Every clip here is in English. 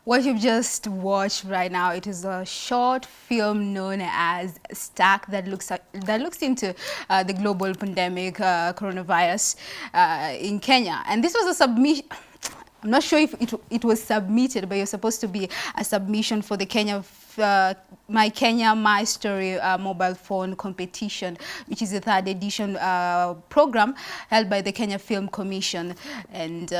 What you've just watched right now, it is a short film known as Stack that looks into the global pandemic, coronavirus in Kenya. And this was a submission. I'm not sure if it was submitted, but you're supposed to be a submission for the My Kenya, My Story mobile phone competition, which is the third edition program held by the Kenya Film Commission. And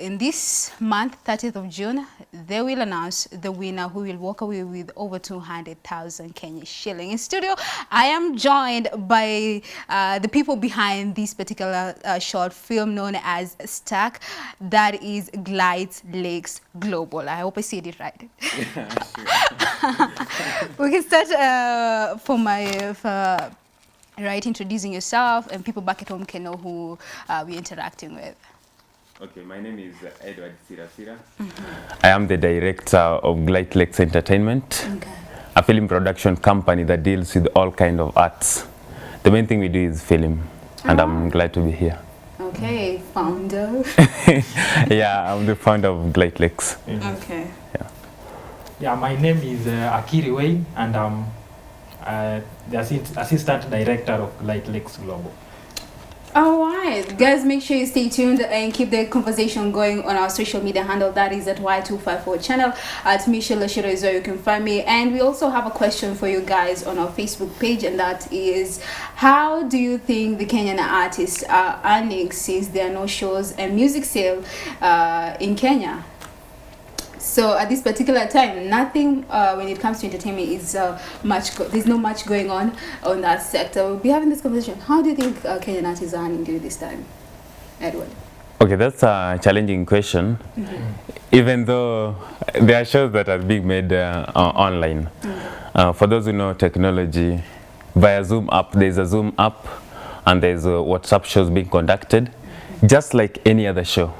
in this month, 30th of June, they will announce the winner who will walk away with over 200,000 Kenya shilling. In studio, I am joined by the people behind this particular short film known as Stack, that is Glightlakes Global. I hope I said it right. Yeah, sure. We can start right, introducing yourself, and people back at home can know who we're interacting with. Okay, my name is SiraSira. I am the director of Glightlakes Entertainment, a film production company that deals with all kinds of arts. The main thing we do is film, and I'm glad to be here. Okay, founder. Yeah, I'm the founder of Glightlakes. Okay. Yeah, my name is Akiri, and I'm the assistant director of Glightlakes Global. All right, guys, make sure you stay tuned and keep the conversation going on our social media handle. That is at Y254 channel. At SiraSira is where you can find me. And we also have a question for you guys on our Facebook page, and that is, how do you think the Kenyan artists are earning since there are no shows and music sale in Kenya? So at this particular time, nothing when it comes to entertainment is there's not much going on that sector. We'll be having this conversation. How do you think Kenyan artists are earning during this time, Edward? Okay, that's a challenging question. Even though there are shows that are being made online. For those who know technology, via Zoom app, there's a Zoom app and there's WhatsApp shows being conducted, just like any other show.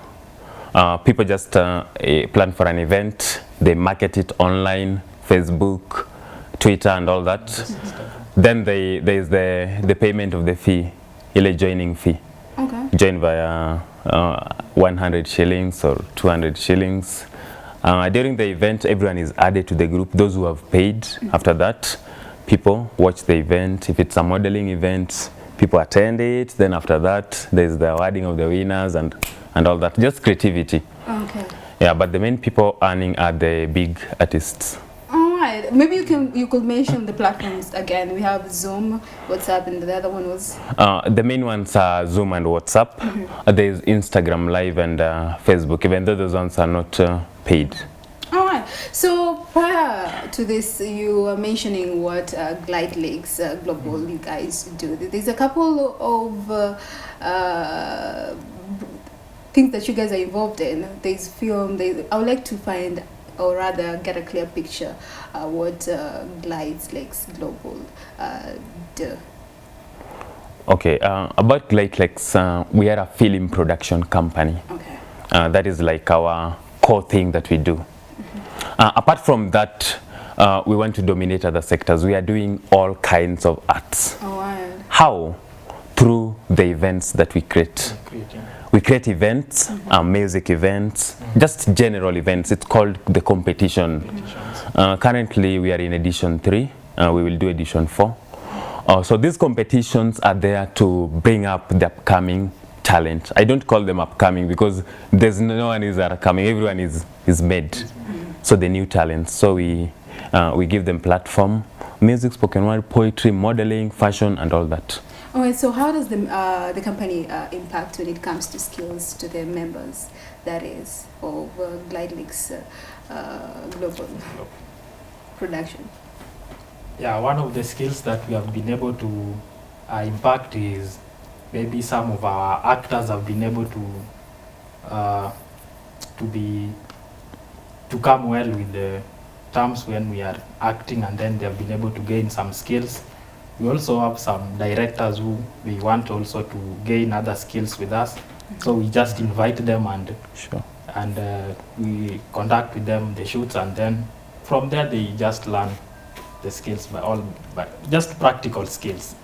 People just plan for an event, they market it online, Facebook, Twitter and all that. Then there's the payment of the fee, a joining fee. Okay. Join via 100 shillings or 200 shillings. During the event, everyone is added to the group, those who have paid. After that, people watch the event. If it's a modeling event, people attend it. Then after that, there's the awarding of the winners and all that, just creativity. Okay. Yeah, but the main people earning are the big artists. All right. Maybe you could mention the platforms again. We have Zoom, WhatsApp, and the other one was? The main ones are Zoom and WhatsApp. There's Instagram Live and Facebook, even though those ones are not paid. All right. So prior to this, you were mentioning what Glightlakes Global you guys do. There's a couple of things that you guys are involved in. There's film. I would like to find, or rather get a clear picture what Glightlakes Global do. Okay, about Glightlakes, we are a film production company. Okay. That is like our core thing that we do. Apart from that, we want to dominate other sectors. We are doing all kinds of arts. Oh, wow. How? Through the events that we create. We create events, music events, just general events. It's called the competition. Currently, we are in edition 3. We will do edition 4. So these competitions are there to bring up the upcoming talent. I don't call them upcoming because there's no one is upcoming. Everyone is made. So the new talents. So we give them platform, music, spoken word, poetry, modeling, fashion, and all that. All right, so how does the company impact when it comes to skills to their members, that is, of Glightlakes Global production? Yeah, one of the skills that we have been able to impact is maybe some of our actors have been able to come well with the terms when we are acting, and then they have been able to gain some skills. We also have some directors who we want also to gain other skills with us. So we just invite them and we conduct with them the shoots, and then from there they just learn the skills by just practical skills.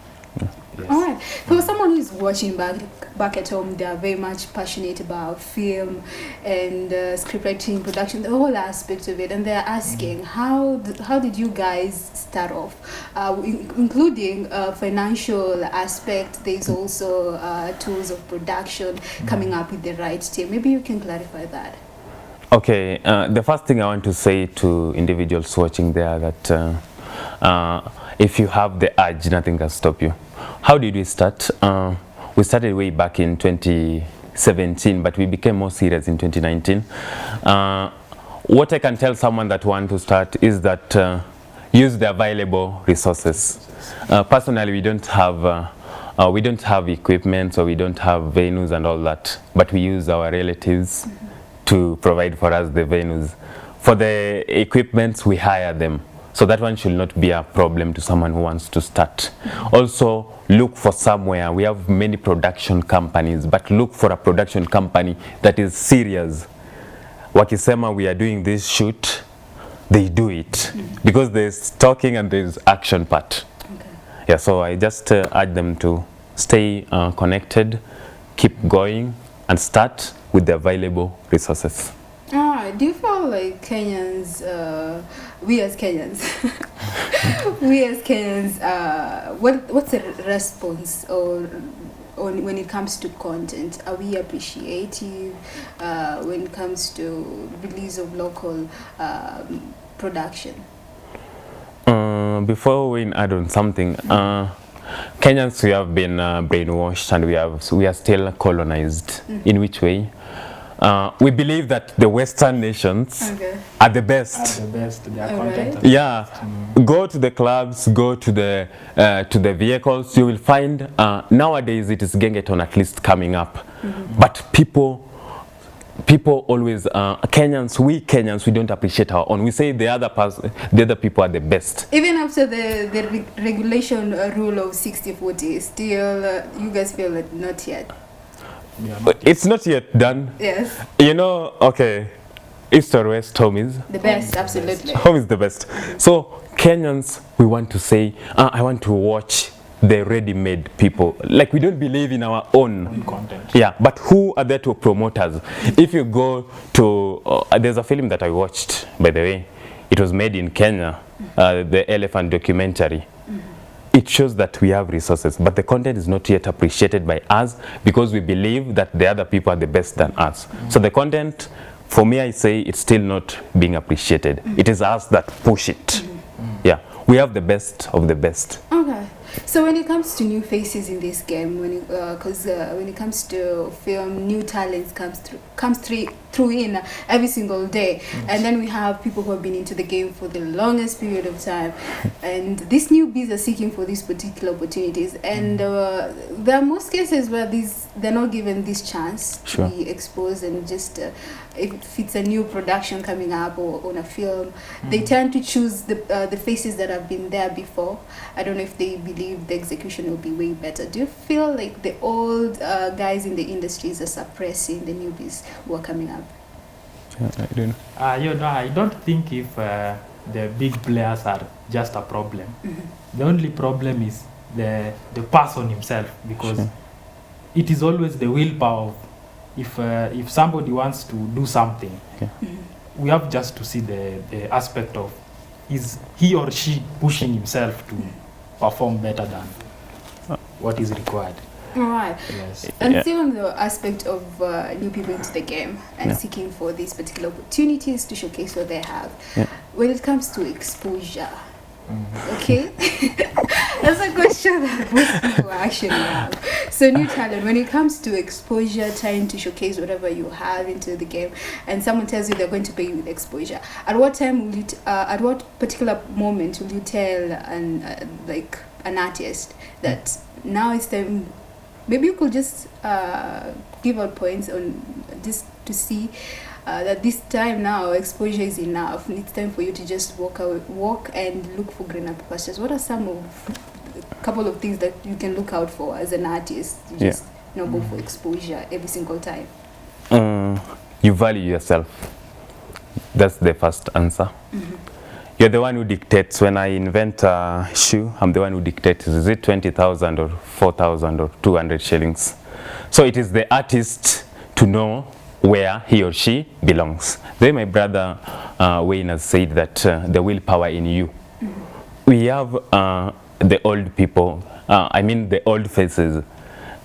Yes. All right. For someone who's watching back at home, they are very much passionate about film and scriptwriting, production, the whole aspect of it, and they're asking how did you guys start off, including financial aspect. There's also tools of production, coming up with the right team. Maybe you can clarify that. Okay, the first thing I want to say to individuals watching there that if you have the urge, nothing can stop you. How did we start? We started way back in 2017, but we became more serious in 2019. What I can tell someone that want to start is that use the available resources. Personally, we don't have equipment, or we don't have venues and all that, but we use our relatives to provide for us the venues. For the equipment, we hire them. So that one should not be a problem to someone who wants to start. Also, look for somewhere. We have many production companies, but look for a production company that is serious. Wakisema we are doing this shoot, they do it. Because there's talking and there's action part. Okay. Yeah, so I just urge them to stay connected, keep going, and start with the available resources. Do you feel like Kenyans, we as Kenyans, what's the response when it comes to content? Are we appreciative when it comes to release of local production? Before we add on something, Kenyans, we have been brainwashed, and we are still colonized. In which way? We believe that the Western nations are the best. Are the best. They are content. Yeah, go to the clubs, go to the vehicles. You will find nowadays it is gengeton at least coming up, but people always Kenyans, we don't appreciate our own. We say the other people are the best. Even after the regulation rule of 60-40, still you guys feel like not yet. It's not yet done. Yes. You know, okay, East or West, home is the best, absolutely. Home is the best. So Kenyans, we want to say, I want to watch the ready-made people. Like, we don't believe in our own content. Yeah, but who are there to promote us? If you go to, there's a film that I watched, by the way. It was made in Kenya, the elephant documentary. It shows that we have resources, but the content is not yet appreciated by us because we believe that the other people are the best than us. So the content, for me, I say it's still not being appreciated. It is us that push it. Yeah, we have the best of the best. Okay. So when it comes to new faces in this game, when it comes to film, new talents comes through in every single day, and then we have people who have been into the game for the longest period of time, and these newbies are seeking for these particular opportunities, and there are most cases where they're not given this chance to be exposed, and just if it's a new production coming up or on a film, they tend to choose the faces that have been there before. I don't know if they believe the execution will be way better. Do you feel like the old guys in the industries are suppressing the newbies who are coming up? Yeah, I don't know. I don't think if the big players are just a problem. The only problem is the person himself, because it is always the willpower. If somebody wants to do something, we have just to see the aspect of, is he or she pushing himself to perform better than what is required. All right. Yes. And still on the aspect of new people into the game and seeking for these particular opportunities to showcase what they have. When it comes to exposure, okay, that's a question that most people actually have. So new talent, when it comes to exposure, trying to showcase whatever you have into the game, and someone tells you they're going to pay you with exposure, at what time will you at what particular moment will you tell an artist that now it's time? Maybe you could just give out points on just to see that this time now exposure is enough. It's time for you to just walk and look for greener pastures. What are a couple of things that you can look out for as an artist to just go for exposure every single time? You value yourself. That's the first answer. you're the one who dictates. When I invent a shoe, I'm the one who dictates. Is it 20,000 or 4,000 or 200 shillings? So it is the artist to know where he or she belongs. Then my brother Wayne has said that the willpower in you. We have the old people, I mean the old faces.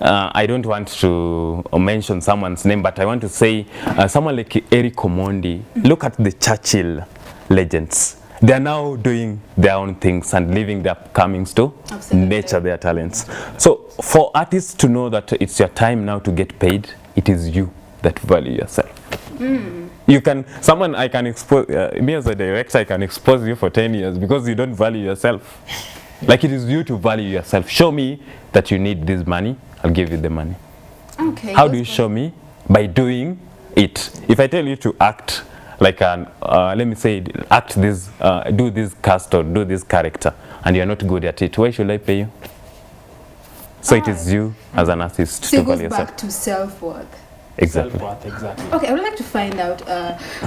I don't want to mention someone's name, but I want to say someone like Eric Omondi. Look at the Churchill legends. They are now doing their own things and leaving their comings to nature, their talents. So for artists to know that it's your time now to get paid, it is you that value yourself. You can, I can expose, me as a director, I can expose you for 10 years because you don't value yourself. Like it is you to value yourself. Show me that you need this money, I'll give you the money. Okay. How do you show me? By doing it. If I tell you to act like an, let me say, act this, do this cast or do this character, and you're not good at it, why should I pay you? So it is you as an artist so to it goes value back yourself. to self-worth. Exactly. Self-worth, exactly. Okay, I would like to find out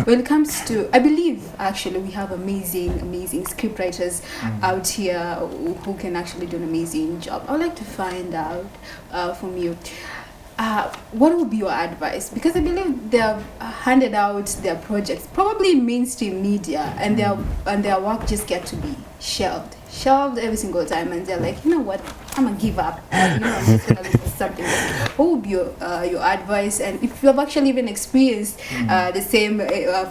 when it comes to, I believe actually we have amazing script writers out here who can actually do an amazing job. I would like to find out from you, what would be your advice? Because I believe they have handed out their projects, probably in mainstream media, and their work just get to be shelved every single time, and they're like, you know what, I'm gonna give up. I'm just gonna look for something else. What would be your advice? And if you have actually even experienced the same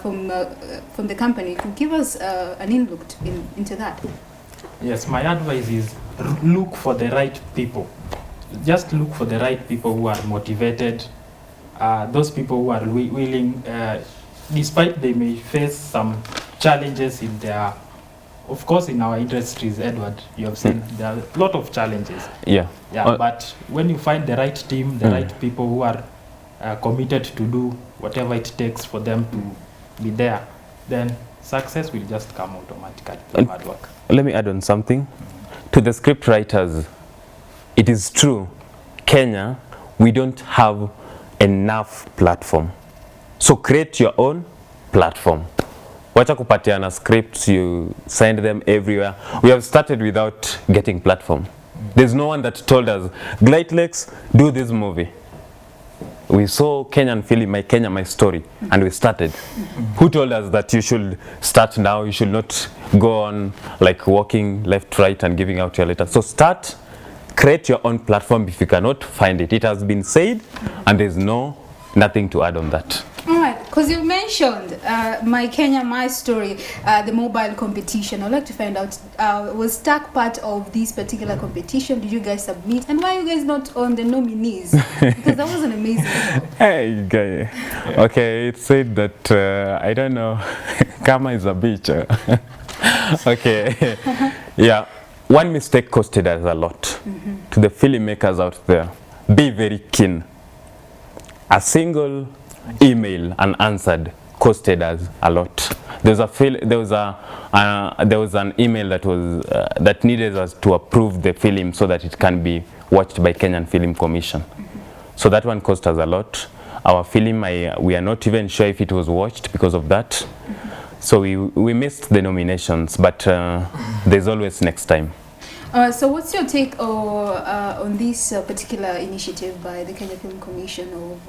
from the company, you can give us an in-look into that. Yes, my advice is look for the right people. Just look for the right people who are motivated, those people who are willing, despite they may face some challenges in their, of course in our industries, Edward, you have seen there are a lot of challenges. Yeah. But when you find the right team, the right people who are committed to do whatever it takes for them to be there, then success will just come automatically from hard work. Let me add on something. To the script writers, it is true, Kenya, we don't have enough platform. So create your own platform. Wacha kupatiana scripts, you send them everywhere. We have started without getting platform. There's no one that told us, Glightlakes, do this movie. We saw Kenyan film, My Kenya, My Story, and we started. Who told us that you should start now, you should not go on like walking left, right, and giving out your letter. So start, create your own platform if you cannot find it. It has been said, and there's nothing to add on that. All right, because you mentioned My Kenya, My Story, the mobile competition. I'd like to find out, was STAC part of this particular competition? Did you guys submit? And why are you guys not on the nominees? Because that was an amazing job. Hey, guy. Okay, it said that, I don't know, karma is a bitch. Okay, yeah. One mistake costed us a lot. To the filmmakers out there, be very keen. A single email unanswered costed us a lot. There was an email that was that needed us to approve the film so that it can be watched by Kenyan Film Commission. So that one cost us a lot. Our film, we are not even sure if it was watched because of that. So we missed the nominations, but there's always next time. So what's your take on this particular initiative by the Kenya Film Commission of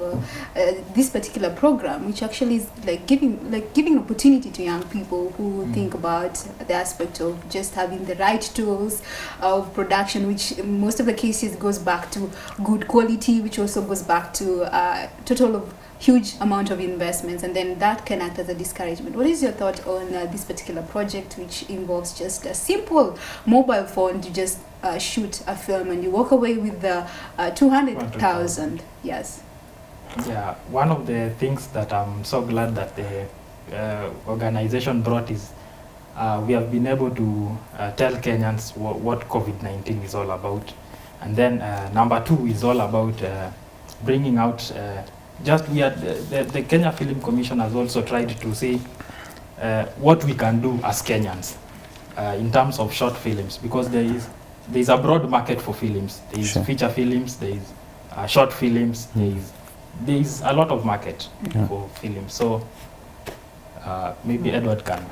this particular program, which actually is like giving opportunity to young people who think about the aspect of just having the right tools of production, which in most of the cases goes back to good quality, which also goes back to total of huge amount of investments, and then that can act as a discouragement. What is your thought on this particular project, which involves just a simple mobile phone to just shoot a film and you walk away with the 200,000? Yes. Yeah, one of the things that I'm so glad that the organization brought is we have been able to tell Kenyans what COVID-19 is all about. And then number two is all about bringing out the Kenya Film Commission has also tried to see what we can do as Kenyans in terms of short films, because there is a broad market for films. There is feature films, there is short films, there is a lot of market for films. So Maybe Edward can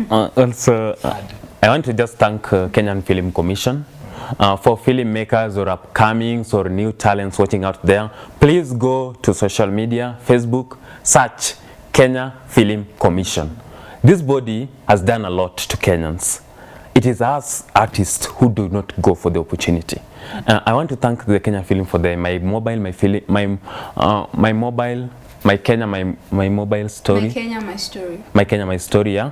Also, add. I want to just thank Kenyan Film Commission for filmmakers or upcomings or new talents watching out there. Please go to social media, Facebook, search Kenya Film Commission. This body has done a lot to Kenyans. It is us artists who do not go for the opportunity. I want to thank the Kenya Film for my mobile, my Kenya, my mobile story. My Kenya, my story. My Kenya, my story, yeah.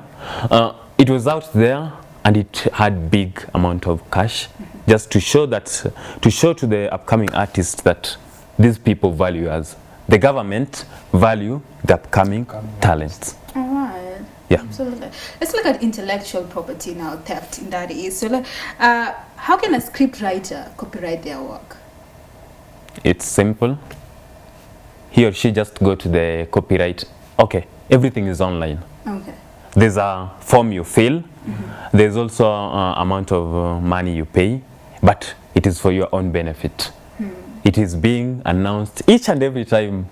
It was out there and it had big amount of cash, just to show to the upcoming artists that these people value us. The government value the upcoming talents. All right. Yeah. Absolutely. Let's look at intellectual property now, theft in that is. So, how can a script writer copyright their work? It's simple. He or she just go to the copyright. Okay, everything is online. Okay. There's a form you fill. There's also amount of money you pay, but it is for your own benefit. It is being announced each and every time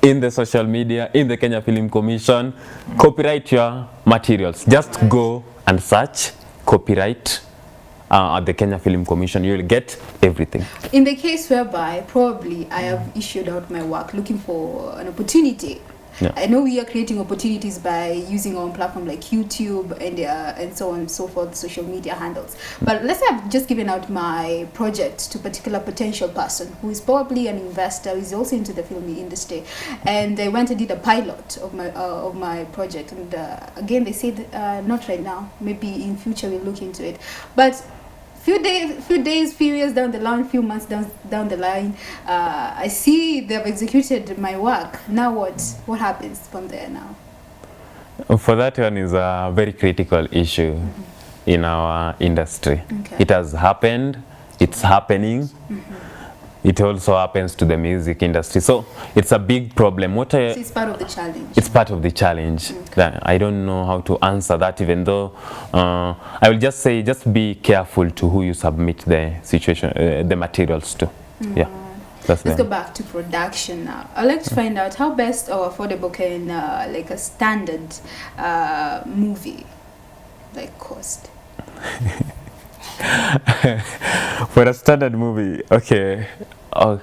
in the social media, in the Kenya Film Commission. Copyright your materials. Just go and search copyright at the Kenya Film Commission. You will get everything. In the case whereby probably I have issued out my work looking for an opportunity. Yeah. I know we are creating opportunities by using our own platform like YouTube and so on and so forth, social media handles. But let's say I've just given out my project to a particular potential person who is probably an investor, who is also into the film industry, and they went and did a pilot of my project. And again, they said not right now. Maybe in future we'll look into it. But few years down the line, few months down the line, I see they've executed my work. Now what happens from there now? For that one is a very critical issue in our industry. Okay. It has happened, it's happening. It also happens to the music industry. So it's a big problem. So it's part of the challenge. It's part of the challenge. Okay. I don't know how to answer that, even though I will just say, just be careful to who you submit the situation, the materials to. Yeah. That's Let's go back to production now. I'd like to find out how best or affordable can like a standard movie like cost. For a standard movie, okay, I'll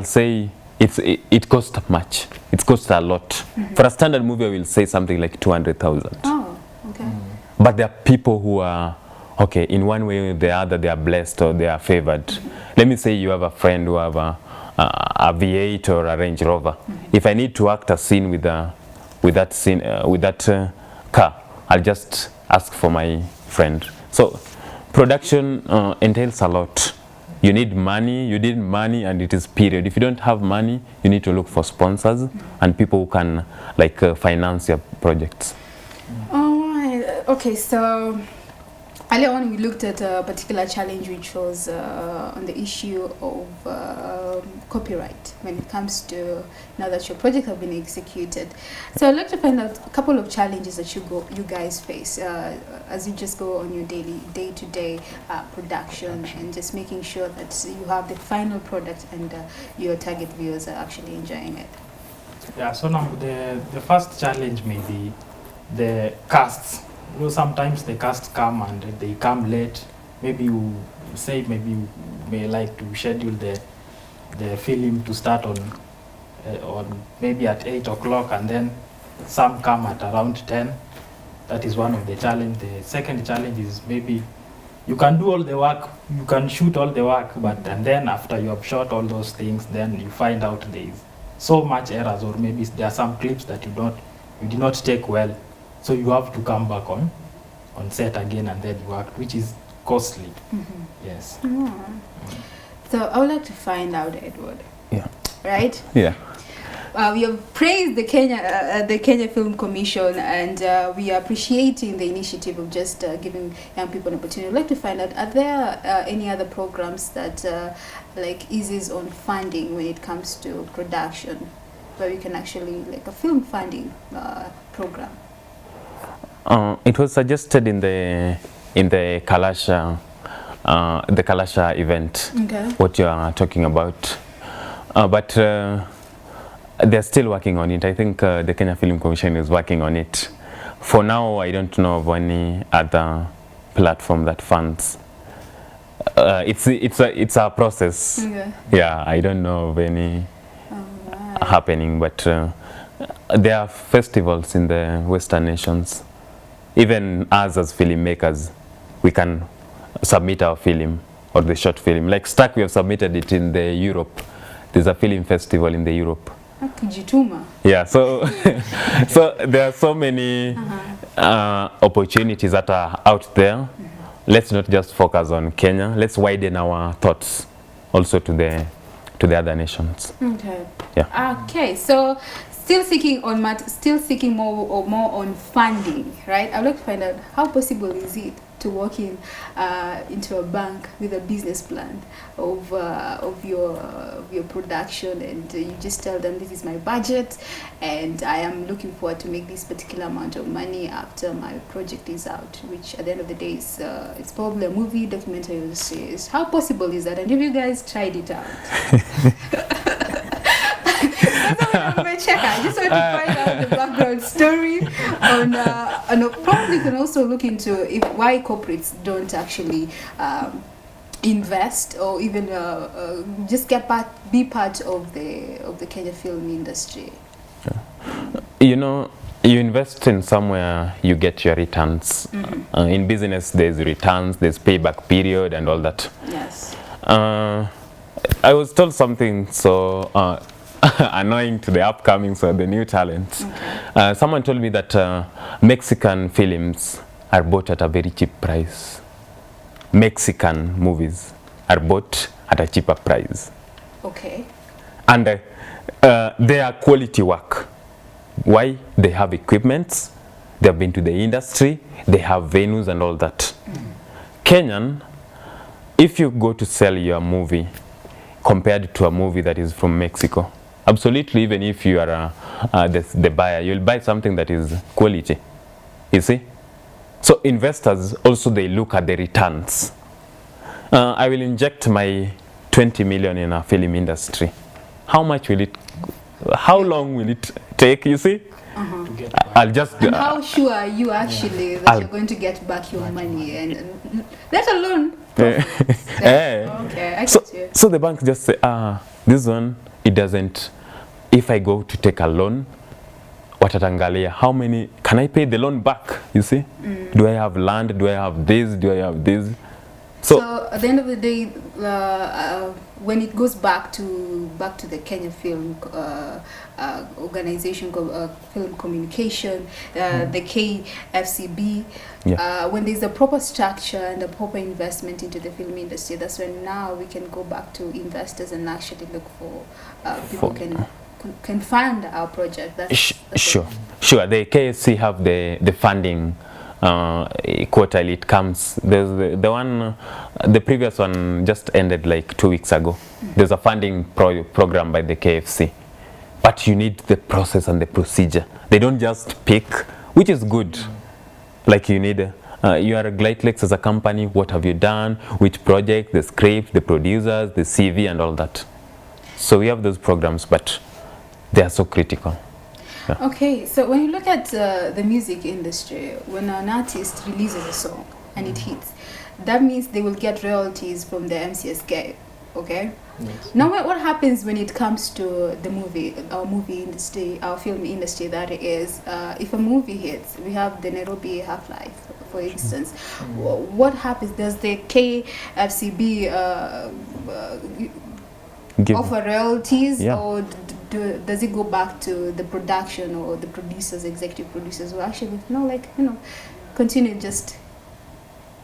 say it costs much. It costs a lot. For a standard movie, I will say something like 200,000. Oh, okay. But there are people who are, okay, in one way or the other, they are blessed or they are favored. Let me say you have a friend who have a V8 or a Range Rover. If I need to act a scene with that car, I'll just ask for my friend. So production entails a lot. You need money, and it is period. If you don't have money, you need to look for sponsors and people who can like finance your projects. All right. Okay, so earlier on we looked at a particular challenge which was on the issue of copyright when it comes to now that your project have been executed. So I'd like to find out a couple of challenges that you guys face as you just go on your day-to-day production and just making sure that you have the final product and your target viewers are actually enjoying it. Yeah, so now the first challenge may be the casts. You know, sometimes the casts come and they come late. Maybe you say maybe you may like to schedule the film to start on maybe at 8 o'clock, and then some come at around 10. That is one of the challenge. The second challenge is maybe you can do all the work, you can shoot all the work, and then after you have shot all those things, then you find out there is so much errors, or maybe there are some clips that you did not take well. So you have to come back on set again and then work, which is costly. Yes. So I would like to find out, Edward. Yeah. Right? Yeah. We have praised the Kenya Film Commission, and we are appreciating the initiative of just giving young people an opportunity. I'd like to find out, are there any other programs that like eases on funding when it comes to production, where we can actually like a film funding program? It was suggested in the Kalasha event. Okay. What you are talking about, but They're still working on it. I think the Kenya Film Commission is working on it. For now, I don't know of any other platform that funds. It's a process. Okay. Yeah, I don't know of any Alright. happening, but there are festivals in the Western nations. Even us as filmmakers, we can submit our film or the short film. Like Stack, we have submitted it in the Europe. There's a film festival in the Europe. Kujituma. Yeah, so so there are so many opportunities that are out there. Let's not just focus on Kenya. Let's widen our thoughts also to the other nations. Okay. Yeah. Okay. So still seeking more on funding, right? I'd like to find out how possible is it to walk into a bank with a business plan of your production, and you just tell them this is my budget and I am looking forward to make this particular amount of money after my project is out, which at the end of the day is it's probably a movie, documentary, or series. How possible is that, and have you guys tried it out? I just want to find out the background story on and probably can also look into why corporates don't actually invest or even just be part of the Kenya film industry. You know, you invest in somewhere, you get your returns. In business, there's returns, there's payback period and all that. Yes. I was told something so annoying to the upcoming, so the new talents. Okay. Someone told me that Mexican films are bought at a very cheap price. Mexican movies are bought at a cheaper price. Okay. And they are quality work. Why? They have equipment, they have been to the industry, they have venues and all that. Kenyan, if you go to sell your movie compared to a movie that is from Mexico, absolutely, even if you are the buyer, you'll buy something that is quality, you see? So investors also, they look at the returns. I will inject my 20 million in a film industry. How much will it, how long will it take, you see? To get I'll just... And how sure are you actually that you're going to get back your money, and let alone profits? Okay, I get you. So the bank just say, this one, it doesn't, if I go to take a loan, watatangalia, how many, can I pay the loan back, you see? Do I have land, do I have this, do I have this? So at the end of the day, when it goes back to the Kenya Film Organization, Film Communication, the KFCB, when there's a proper structure and a proper investment into the film industry, that's when now we can go back to investors and actually look for people can fund our project. That's sure. The KFC have the funding. Quarterly it comes. There's the one, the previous one just ended like 2 weeks ago. There's a funding program by the KFC, but you need the process and the procedure. They don't just pick, which is good. Like you need, you are a Glightlakes as a company, what have you done, which project, the script, the producers, the CV and all that. So we have those programs, but they are so critical. Okay, so when you look at the music industry, when an artist releases a song and it hits, that means they will get royalties from the MCSK, okay? Yes. Now what happens when it comes to the movie industry, our film industry, that is, if a movie hits, we have the Nairobi Half-Life, for instance, what happens? Does the KFCB offer royalties, or does it go back to the production or the producers, executive producers, who actually continue just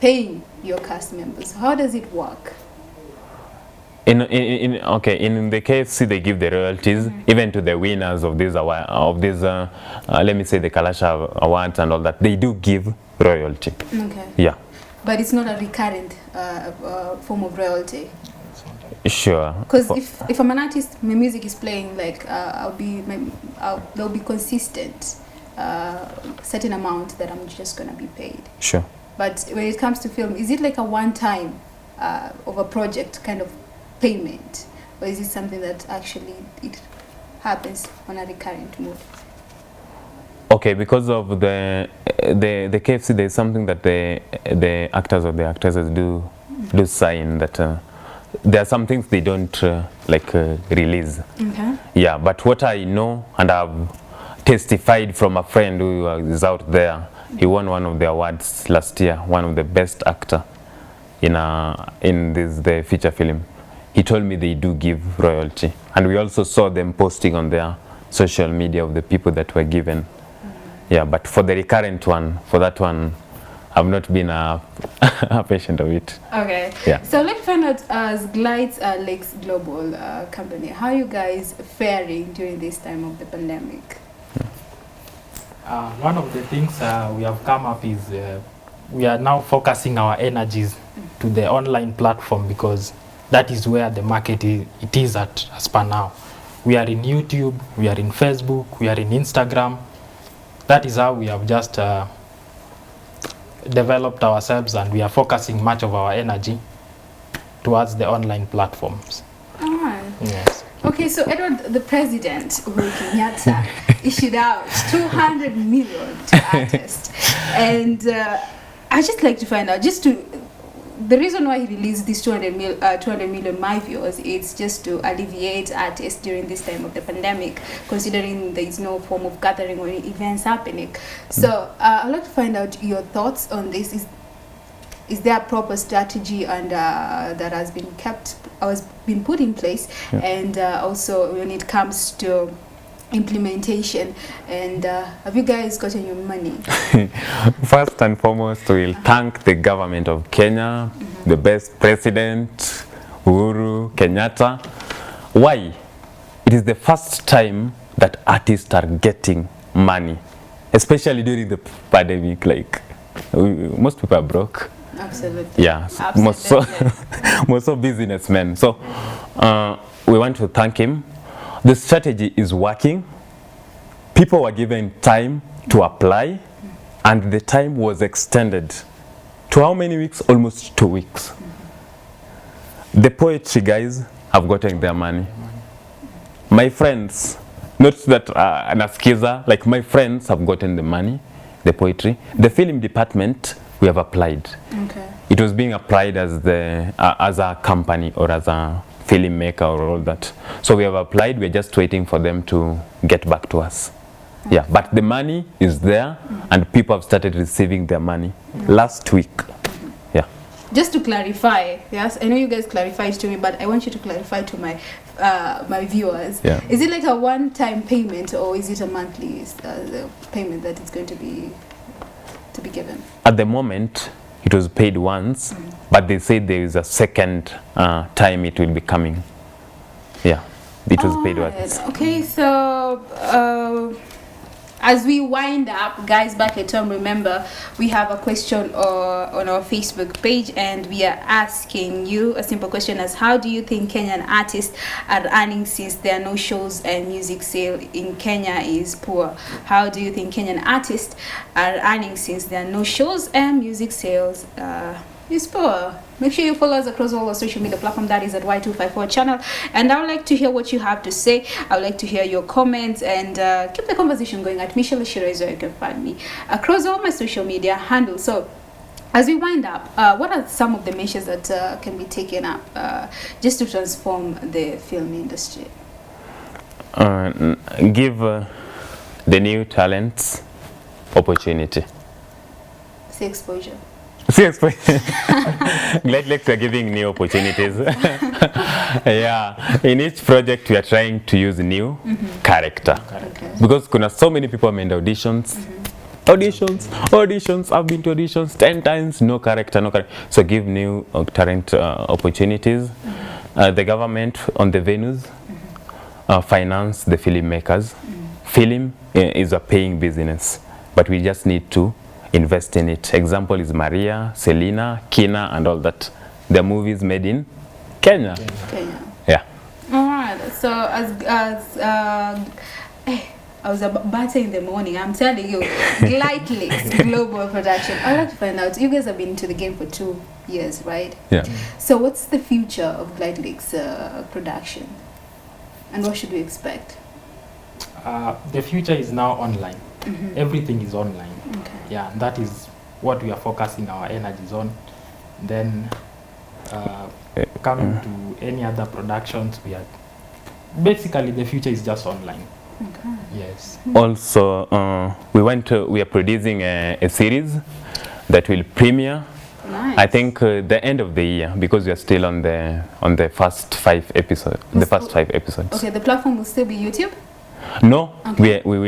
paying your cast members? How does it work? In the KFC they give the royalties even to the winners of these let me say the Kalasha awards and all that. They do give royalty. Okay. Yeah. But it's not a recurrent form of royalty. Sure. Because if I'm an artist, my music is playing, like there'll be consistent certain amount that I'm just gonna be paid. Sure. But when it comes to film, is it like a one-time of a project kind of payment, or is it something that actually it happens on a recurrent mood? Okay, because of the KFC, there's something that the actors or the actresses do sign that there are some things they don't release. Okay. Yeah, but what I know, and I've testified from a friend who is out there, he won one of the awards last year, one of the best actor in the feature film. He told me they do give royalty, and we also saw them posting on their social media of the people that were given. Yeah, but for the recurrent one, for that one, I've not been a patient of it. Okay. Yeah. So let's find out, as Glightlakes Global company, how are you guys faring during this time of the pandemic? One of the things we have come up is we are now focusing our energies to the online platform, because that is where the market it is at as per now. We are in YouTube, we are in Facebook, we are in Instagram. That is how we have just developed ourselves, and we are focusing much of our energy towards the online platforms. All right. Yes. Okay, so Edward, the president, Uhuru Kenyatta, issued out 200 million to artists. And I'd just like to find out, the reason why he released this 200 million, my viewers, it's just to alleviate artists during this time of the pandemic, considering there is no form of gathering or events happening. So I'd like to find out your thoughts on this. Is there a proper strategy and that has been put in place? Yeah. And also when it comes to implementation, and have you guys gotten your money? First and foremost, we'll thank the government of Kenya, the best president, Uhuru Kenyatta. Why? It is the first time that artists are getting money, especially during the pandemic. Like, most people are broke. Absolutely. Yeah, Absolutely. most so businessmen. So we want to thank him. The strategy is working. People were given time to apply, and the time was extended to how many weeks? Almost 2 weeks. The poetry guys have gotten their money. My friends, not that anaskiza, like my friends have gotten the money, the poetry. The film department, we have applied. Okay. It was being applied as a company or as a filmmaker or all that. So we have applied, we're just waiting for them to get back to us. Yeah, but the money is there, and people have started receiving their money last week. Yeah. Just to clarify, yes, I know you guys clarified to me, but I want you to clarify to my my viewers. Yeah. Is it like a one-time payment, or is it a monthly payment that is going to be given? At the moment, it was paid once, but they say there is a second time it will be coming. Yeah, it was paid once. Okay, so as we wind up, guys back at home, remember we have a question on our Facebook page, and we are asking you a simple question as: how do you think Kenyan artists are earning since there are no shows and music sale in Kenya is poor? How do you think Kenyan artists are earning since there are no shows and music sales is poor? Make sure you follow us across all our social media platforms. That is at Y254 channel. And I would like to hear what you have to say. I would like to hear your comments, and keep the conversation going at SiraSira is where you can find me across all my social media handles. So as we wind up, what are some of the measures that can be taken up just to transform the film industry? Give the new talents opportunity. Say exposure. Glightlakes are giving new opportunities. Yeah, in each project we are trying to use new character. Okay. Because kuna so many people made auditions. Auditions, I've been to auditions 10 times, no character. So give new talent opportunities. The government on the venues finance the filmmakers. Film is a paying business, but we just need to invest in it. Example is Maria, Selena, Kina, and all that. The movies made in Kenya. Yeah. All right. So I was about in the morning. I'm telling you, Glightlakes Global Production. I'd like to find out. You guys have been into the game for 2 years, right? Yeah. So what's the future of Glightlakes production, and what should we expect? The future is now online. Everything is online. Okay. Yeah, and that is what we are focusing our energies on. Then coming to any other productions, we are basically the future is just online. Okay. Yes. Also, we are producing a series that will premiere, Nice. I think, the end of the year, because we are still on the first 5 episodes. The first 5 episodes. Okay, the platform will still be YouTube? No, Okay. we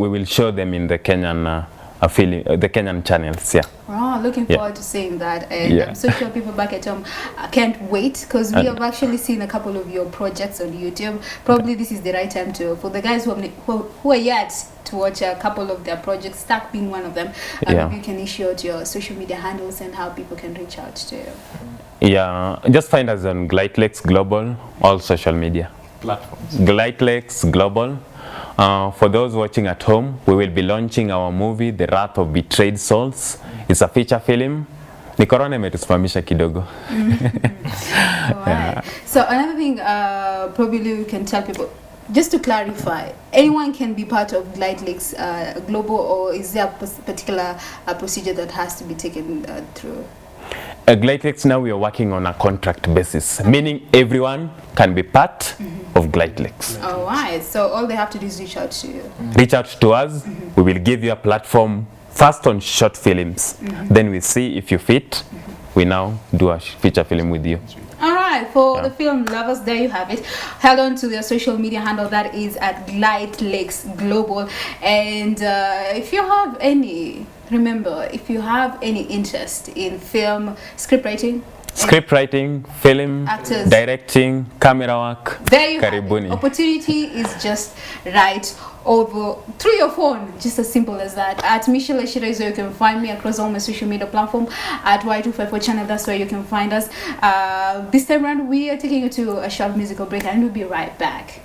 will show them in the Kenyan the Kenyan channels. Yeah. Oh, looking Yeah. forward to seeing that. And Yeah. I'm so sure people back at home can't wait, because we have actually seen a couple of your projects on YouTube. Probably this is the right time for the guys who are yet to watch a couple of their projects, Stack being one of them. Yeah. Maybe you can issue out your social media handles and how people can reach out to you. Yeah, just find us on Glightlakes Global, all social media. Platforms. Glightlakes Global. For those watching at home, we will be launching our movie, The Wrath of Betrayed Souls. It's a feature film. Ni corona imetusimamisha kidogo. Alright. So another thing, probably we can tell people, just to clarify, anyone can be part of Glightlakes Global, or is there a particular procedure that has to be taken through? Glightlakes, now we are working on a contract basis, meaning everyone can be part of Glightlakes. Alright, so all they have to do is reach out to you. Reach out to us. We will give you a platform first on short films. Then we see if you fit. We now do a feature film with you. Alright, for the film lovers, there you have it. Head on to their social media handle, that is at Glightlakes Global. And if you have any, remember, if you have any interest in film, script writing, Film, Actors. directing, camera work. there you have it. Karibuni. Opportunity is just right over through your phone, just as simple as that. At SiraSira is where you can find me across all my social media platform. At Y254 channel, that's where you can find us. This time around, we are taking you to a short musical break, and we'll be right back.